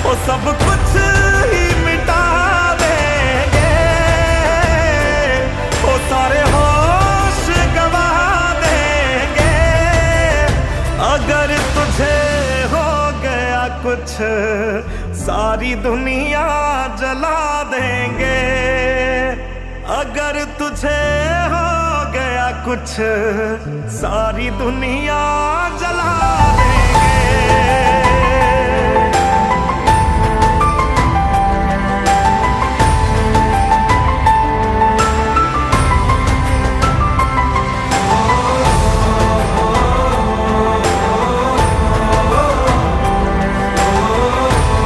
वो सब कुछ ही मिटा देंगे, वो सारे होश गवा देंगे। अगर तुझे हो गया कुछ सारी दुनिया जला देंगे। अगर तुझे हो गया कुछ सारी दुनिया जला देंगे।